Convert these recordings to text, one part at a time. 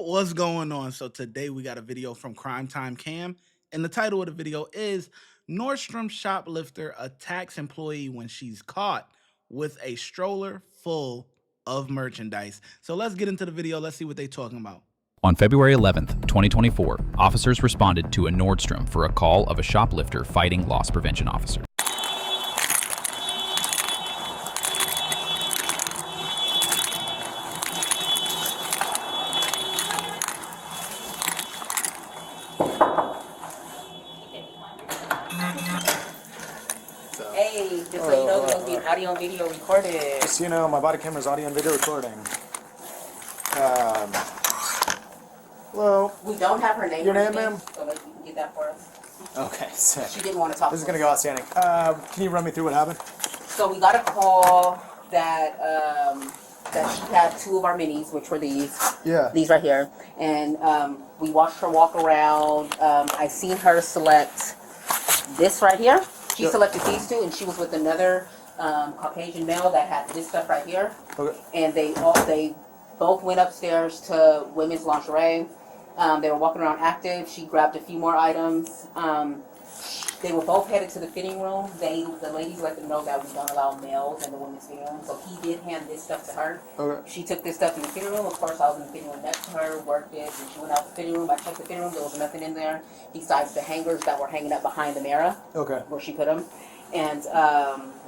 What's going on? So today we got a video from Crime Time Cam, and the title of the video is Nordstrom shoplifter attacks employee when she's caught with a stroller full of merchandise. So let's get into the video. Let's see what they're talking about. On February 11th, 2024, officers responded to a Nordstrom for a call of a shoplifter fighting loss prevention officer. Hey, just so you know, there's gonna be audio and video recorded. Just so you know, my body camera's audio and video recording. Hello. We don't have her name. Your name, ma'am? So maybe you can get that for us. Okay, sick. She didn't want to talk. This is gonna go outstanding. Can you run me through what happened? So we got a call that that she had two of our minis, which were these. Yeah. These right here, and we watched her walk around. I seen her select this right here. She selected these two, and she was with another Caucasian male that had this stuff right here. Okay. And they both went upstairs to women's lingerie. They were walking around active. She grabbed a few more items. They were both headed to the fitting room. The ladies let them know that we don't allow males in the women's fitting room. So he did hand this stuff to her. Okay. She took this stuff in the fitting room. Of course, I was in the fitting room next to her, worked it, and she went out the fitting room. I checked the fitting room. There was nothing in there besides the hangers that were hanging up behind the mirror. Okay. Where she put them. And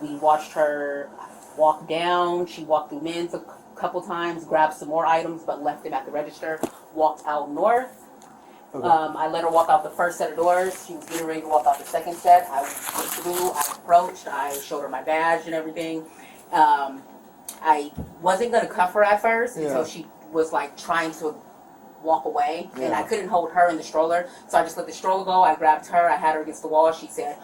we watched her walk down. She walked through men's a couple times, grabbed some more items, but left them at the register. Walked out north. Okay. I let her walk out the first set of doors. She was getting ready to walk out the second set. I went through, I approached, I showed her my badge and everything. I wasn't going to cuff her at first until she was like trying to walk away. Yeah. And I couldn't hold her in the stroller. So I just let the stroller go. I grabbed her. I had her against the wall. She said,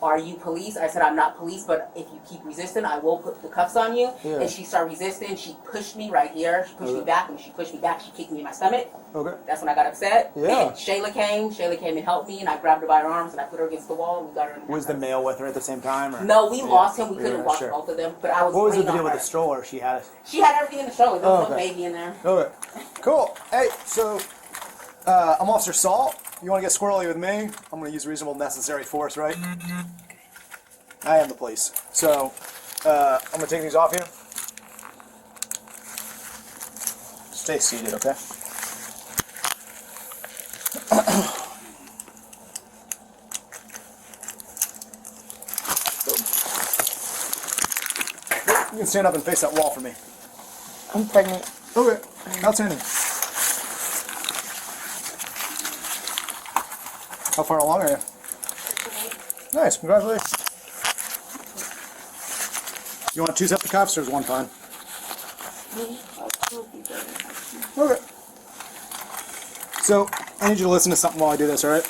"Are you police?" I said, "I'm not police, but if you keep resisting, I will put the cuffs on you." Yeah. And she started resisting. She pushed me right here. She pushed me back. When she pushed me back, she kicked me in my stomach. Okay. That's when I got upset. Yeah. And Shayla came and helped me, and I grabbed her by her arms, and I put her against the wall, and we got her in Was the male with her at the same time? Or? No, we lost him. We couldn't Yeah, watch sure. both of them, but I was What was the waiting deal on with her. the stroller? She had it. She had everything in the stroller. There was Oh, no okay. baby in there. Okay. Cool. Hey, so I'm Officer Salt. You want to get squirrely with me? I'm going to use reasonable necessary force, right? I am the police. So I'm going to take these off you. Stay seated, okay? You can stand up and face that wall for me. I'm pregnant. Okay. Outstanding. How far along are you? Nice. Congratulations. You want two separate cuffs or is one fine? Okay. So, I need you to listen to something while I do this, alright?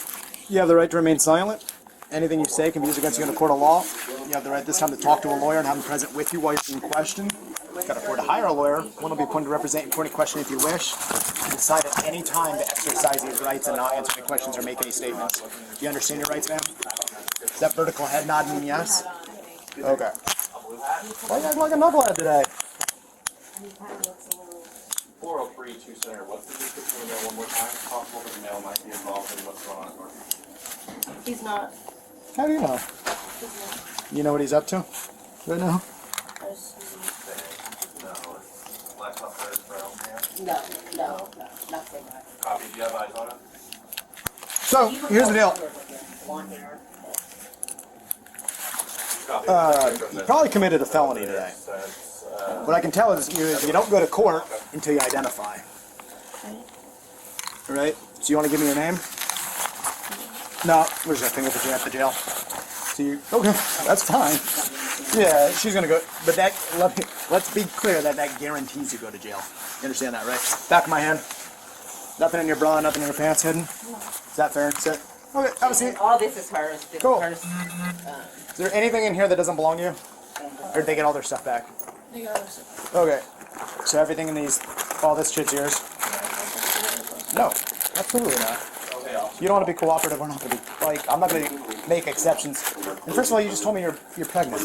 You have the right to remain silent. Anything you say can be used against you in a court of law. You have the right this time to talk to a lawyer and have him present with you while you're being questioned. You can afford to hire a lawyer. One will be appointed to represent you for any question if you wish. You decide at any time to exercise these rights and not answer any questions or make any statements. Do you understand your rights, ma'am? Is that vertical head nod mean yes? Okay. Why you acting like a knucklehead today? 403 Center. What's the description of the mail one more time? It's possible that the mail might be involved in what's going on at work. He's not. How do you know? You know what he's up to right now? No, it's left up there for No, nothing. Copy, do you have eyes on it? So, here's the deal. Blonde hair. Copy. You probably committed a felony today. What I can tell is you don't go to court until you identify. Alright? So you want to give me your name? No, we're just going to fingerprint you at the jail. So you, okay, that's fine. Yeah, she's going to go, but let's be clear that guarantees you go to jail. You understand that, right? Back of my hand. Nothing in your bra, nothing in your pants hidden. Is that fair? Sit. Okay, have a seat. All this is hers. This Cool. is hers. Is there anything in here that doesn't belong to you? Or did they get all their stuff back? They got us. Okay. So everything in these, all this shit's yours? No, absolutely not. You don't want to be cooperative, we're not going to be, like, I'm not going to make exceptions. And first of all, you just told me you're pregnant.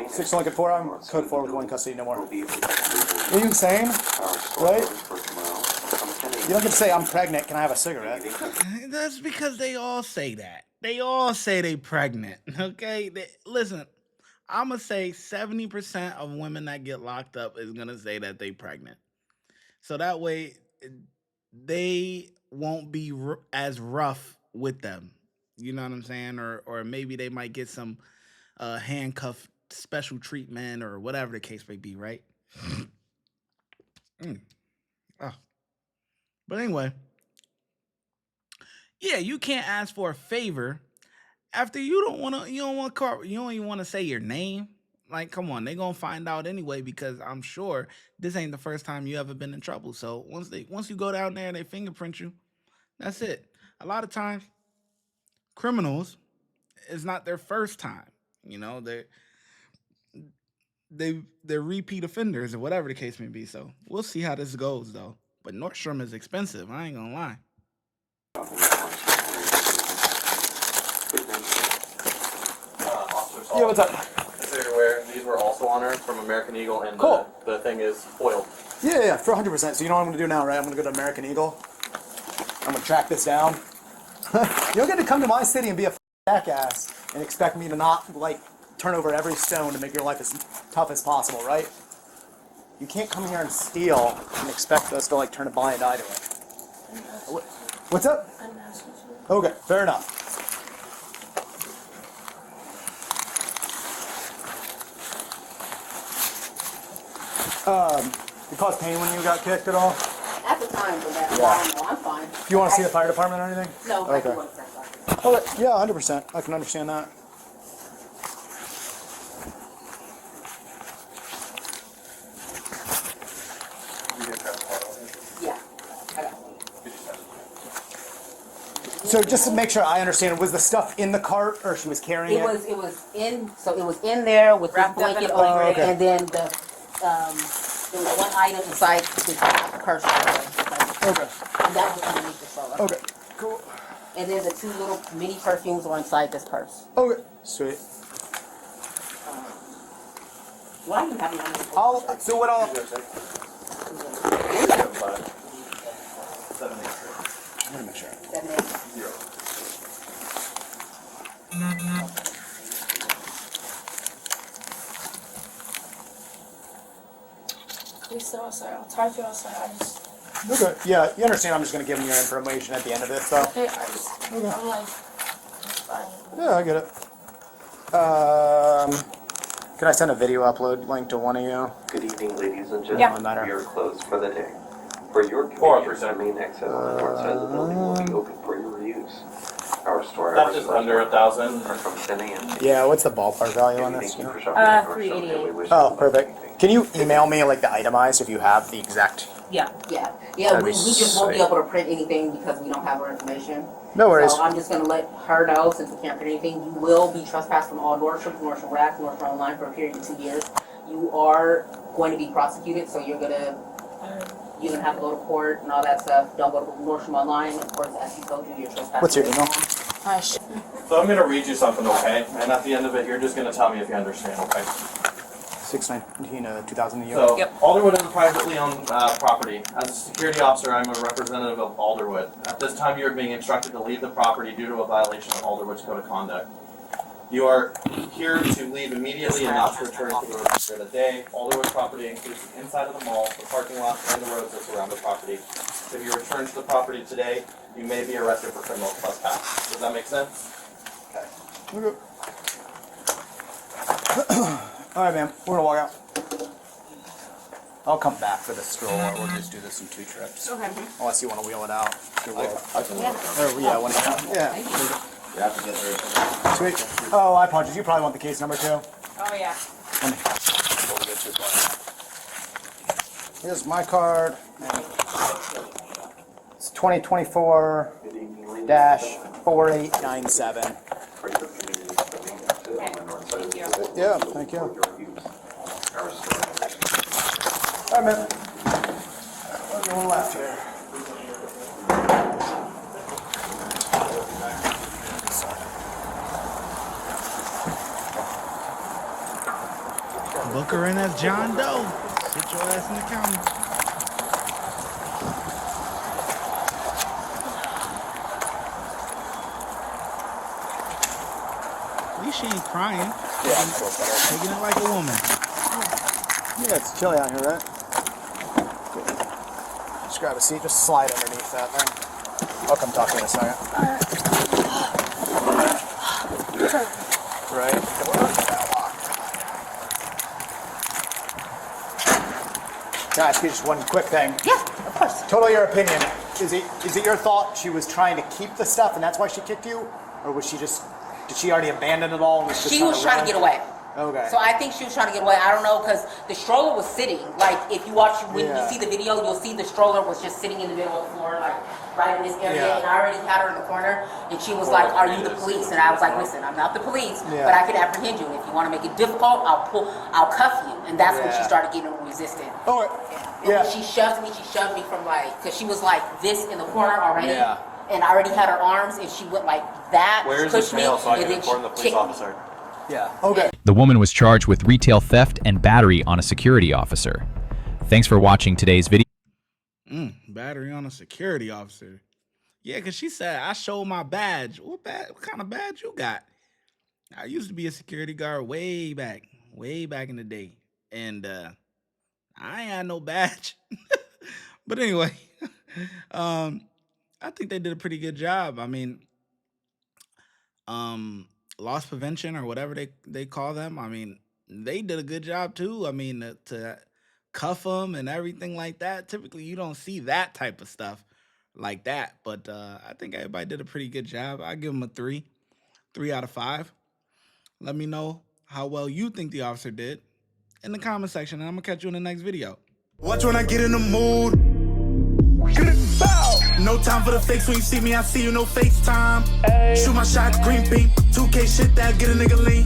6 Lincoln 4, I'm code 4 with 1 custody, no more. Are you insane? Right? You don't get to say I'm pregnant, can I have a cigarette? That's because they all say that. They all say they pregnant. Okay, listen. I'm gonna say 70% of women that get locked up is gonna say that they pregnant. So that way, they won't be as rough with them. You know what I'm saying? Or maybe they might get some handcuff special treatment or whatever the case may be, right? Mm. Oh. But anyway, yeah, you can't ask for a favor after you don't want to. You don't even want to say your name. Like, come on, they gonna find out anyway because I'm sure this ain't the first time you ever been in trouble. So once you go down there and they fingerprint you, that's it. A lot of times, criminals, it's not their first time. You know, they're repeat offenders or whatever the case may be. So we'll see how this goes though. But Nordstrom is expensive. I ain't gonna lie. Yeah, what's up? So you're aware, these were also unearthed from American Eagle, and Cool. the thing is foiled. Yeah, for 100%. So you know what I'm going to do now, right? I'm going to go to American Eagle. I'm going to track this down. You don't get to come to my city and be a jackass and expect me to not, like, turn over every stone to make your life as tough as possible, right? You can't come here and steal and expect us to, like, turn a blind eye to it. What's up? Okay, fair enough. You caused pain when you got kicked at all? At the time, but that, Yeah. I don't know, I'm fine. Do you want to see the fire department or anything? No, I Okay. can work that side. Okay, yeah, 100%. I can understand that. Yeah, I got one. So just to make sure I understand, was the stuff in the cart or she was carrying it? It was in there with this Wrapped up in blanket a over blanket. it, and then there was one item inside this purse. Okay. And that was underneath the stroller. Okay. Cool. And then the 2 little mini perfumes were inside this purse. Okay. Sweet. Why do you have me on this? So what I'll... I'm gonna make sure. 7, 8. Please stay outside. I'll talk to you outside. Okay. Yeah, you understand I'm just gonna give them your information at the end of this, though? I'm like, it's fine. Yeah, I get it. Can I send a video upload link to one of you? Good evening, ladies and Yeah. gentlemen. We are closed for the day. For your 4%. convenience, the main exit on the north side of the building will be open for your use. Our store That's hours just under 1,000. are from 10 a.m. Yeah, what's the ballpark value on this? Thank you You for know? shopping at Nordstrom, 388. and we wish Oh, you perfect. luck. Can you email me like the itemized if you have the exact? Yeah. Yeah, That'd we be just won't be sweet. able to print anything because we don't have her information. No worries. So I'm just gonna let her know, since we can't print anything, you will be trespassed from all Nordstrom, Nordstrom Rack, Nordstrom Online for a period of 2 years. You are going to be prosecuted, so you're gonna have to go to court and all that stuff. Don't go to Nordstrom Online, of course, as you told you, you're trespassing. What's your email? Hush. So I'm gonna read you something, okay? And at the end of it, you're just gonna tell me if you understand, okay? 6/19/2000 a year. So, Yep. Alderwood is a privately owned property. As a security officer, I'm a representative of Alderwood. At this time, you're being instructed to leave the property due to a violation of Alderwood's code of conduct. You are here to leave immediately and not to return for the remainder of the day. Alderwood property includes the inside of the mall, the parking lot, and the roads that surround the property. If you return to the property today, you may be arrested for criminal trespass. Does that make sense? Okay. All right, man. We're gonna walk out. I'll come back for the stroller. We'll just do this in 2 trips. Okay. Unless you want to wheel it out. I can Yeah, when it's done. Yeah. You have to get there. Sweet. Oh, I apologize. You probably want the case number too. Oh, yeah. Let me- Here's my card. It's 2024-4897. For your convenience, the main exit on the north side of the building Yeah, will be thank you. open for your use. Our store hours All right, man. Only one left here. Book her in as John Doe. Sit your ass in the county. At least she ain't crying. Yeah, of course. Taking it like a woman. Yeah, it's chilly out here, right? Cool. Just grab a seat, just slide underneath that thing. I'll come talk to you in a second. Right? Can I ask you just one quick thing? Yeah, of course. Totally your opinion. Is it your thought she was trying to keep the stuff and that's why she kicked you? Or was she just, did she already abandon it all? And was just She was trying to get away. Okay. So I think she was trying to get away. I don't know, because the stroller was sitting. Like, if you watch, when you see the video, you'll see the stroller was just sitting in the middle of the floor, like, right in this area. Yeah. And I already had her in the corner, and she was like, "Are you the police?" And I was like, "Listen, I'm not the police, but I can apprehend you. And if you want to make it difficult, I'll cuff you." And that's when she started getting resistant. Oh, Yeah. She shoved me from like, because she was like this in the corner already. Yeah. And I already had her arms, and she went like that. Where is this pushed me, mail so I and can then inform she the police kicked me. officer? Yeah. Okay. The woman was charged with retail theft and battery on a security officer. Thanks for watching today's video. Battery on a security officer. Yeah, because she said, I showed my badge. What kind of badge you got? I used to be a security guard way back in the day. And I ain't had no badge. But anyway, I think they did a pretty good job. I mean, loss prevention or whatever they call them. I mean, they did a good job too. I mean, to cuff them and everything like that. Typically, you don't see that type of stuff like that. But I think everybody did a pretty good job. I give them a 3 out of 5. Let me know how well you think the officer did in the comment section, and I'm gonna catch you in the next video. Watch when I get in the mood. No time for the fakes. When you see me, I see you. No FaceTime. Shoot my shot, green beam. 2K shit that get a nigga lean.